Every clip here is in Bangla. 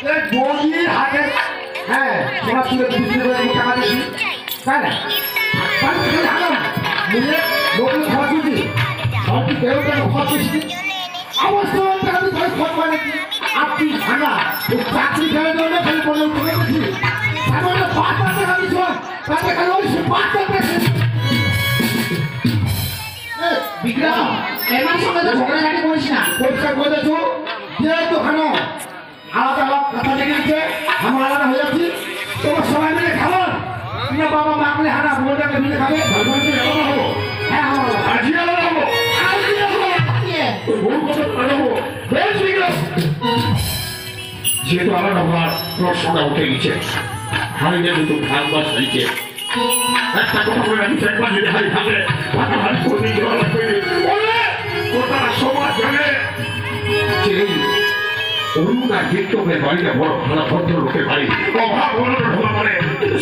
বইয়ের হাতে হ্যাঁ সোনা তুলে বিক্রি করে টাকা দিচ্ছি তাই না লোকের খরচ দিচ্ছি সবটি কেউ কেন খরচ দিচ্ছি অবশ্য আমি ভাই খরচ মানে আপনি ভাঙা ওই চাকরি ফেলে জন্য খালি বলে উঠে গেছি সাধারণ ৫ টাকা দিচ্ছ তাতে খালি ওই ৫ টাকা বিক্রম এমন সময় তো ঝগড়াঝাটি করিস না পরিষ্কার করে দেছো যেহেতু খানো আলাদা আলাদা কথা লেগে গেছে আমার আলাদা হয়ে যাচ্ছি তোমার সবাই মিলে খাবো না বাবা মাকলে হানা বউটাকে মিলে খাবে হবো হ্যাঁ আজই আলাদা হবো যেহেতু আলাদা হওয়ার প্রশ্নটা উঠে গেছে হারিয়ে দুটো ভাগ বাস হয়েছে একটা কথা বলে রাখি একবার যদি হারি থাকে ভাগাভাগি করে দেওয়া লাগবে গোটা সমাজ জানে যে অরুণার বিক্রমের বাড়িটা বড় ভালো ভদ্র লোকের বাড়ি অভাব অনটন হওয়া মানে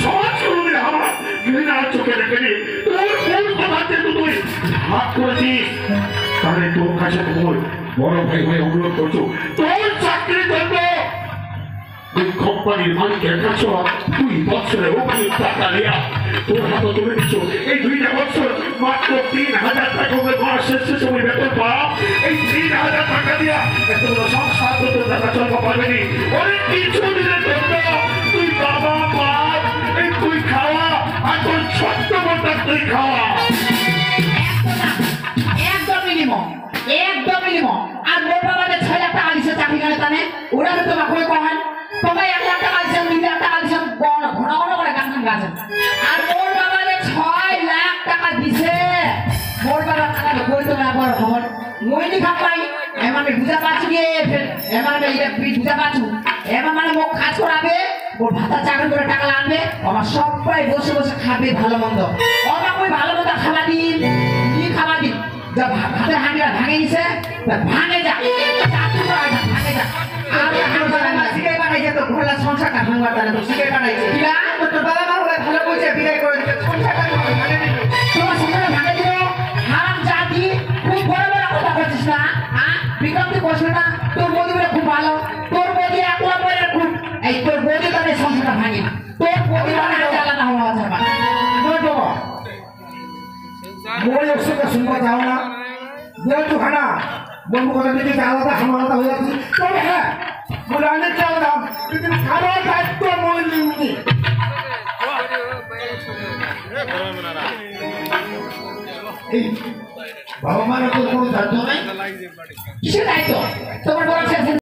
সমাজ কোনোদিন আমার ঘৃণার চোখে দেখেনি তোর কোন কথাতে তুই হাত করেছিস তাহলে তোর কাছে তোমার বড় ভাই হয়ে অনুরোধ করছো তোর চাকরির জন্য ওই কোম্পানির মালিকের কাছে 2 বছরে ওখানে টাকা নেওয়া তোর হাতে তুলে দিচ্ছ এই 2টা বছর মাত্র ৩,০০০ টাকা করে মাস শেষে সময় বেতন পাও এই ৩,০০০ টাকা দিয়া এত সংসার তো তোর টাকা চলতে পারবে নি অনেক কিছু দিনের জন্য তুই বাবা মা এই তুই খাওয়া আর তোর ছোট্ট বোনটা তুই খাওয়া একদম মিনিমাম আর মোর বাবাকে ৬ লাখ টাকা দিছে চাকরি করে তানে ওরা তো তোমাকে কয় তোমায় ১ লাখ টাকা দিছে ২ লাখ টাকা দিছে ঘন ঘন করে গান গান আর মোর বাবাকে ৬ লাখ টাকা দিছে মোর বাবা টাকা কই তো না বড় খবর মইনি খাপাই এমানে বুঝা পাচ্ছি গে এমানে এটা বুঝা পাচ্ছু এমন মানে মোক কাজ করাবে ওর ভাতা চাকরি করে টাকা আনবে আমার সবাই বসে বসে খাবে ভালো মন্দ ওরা কই ভালো মন্দ খাওয়া দিন কি খাওয়া দিন যা ভাতের হাঁড়িটা ভাঙে নিছে ভাঙে যা চাকরি করা যা ভাঙে যা আর আমার শিখে পাঠাইছে তো ঘোলা সংসারটা ভাঙবার তাহলে তো শিখে পাঠাইছে কিরা তো বাবা মা হলে ভালো কইছে বিদায় করে দিতে সংসারটা ভাঙে দিল তোমার সংসারটা ভাঙে দিল হারাম জাতি খুব বড় বড় কথা বলছিস না হ্যাঁ বিক্রম তুই বসবে না তোর বৌদি বলে খুব ভালো তোর বৌদি একলা বলে খুব এই তোর বৌদি তাদের সংসারটা ভাঙে না তোর বৌদি মানে জ্বালানা হওয়া যাবে মই ওসবটা শুনবা যাও না যেহেতু খানা বন্ধু কথা দিকে আলাদা আলাদা হয়ে যাচ্ছি তবে হ্যাঁ বলে অনেক আলাদা কিন্তু খাবার দায়িত্ব মই নিউনি এই বাবা মারা তো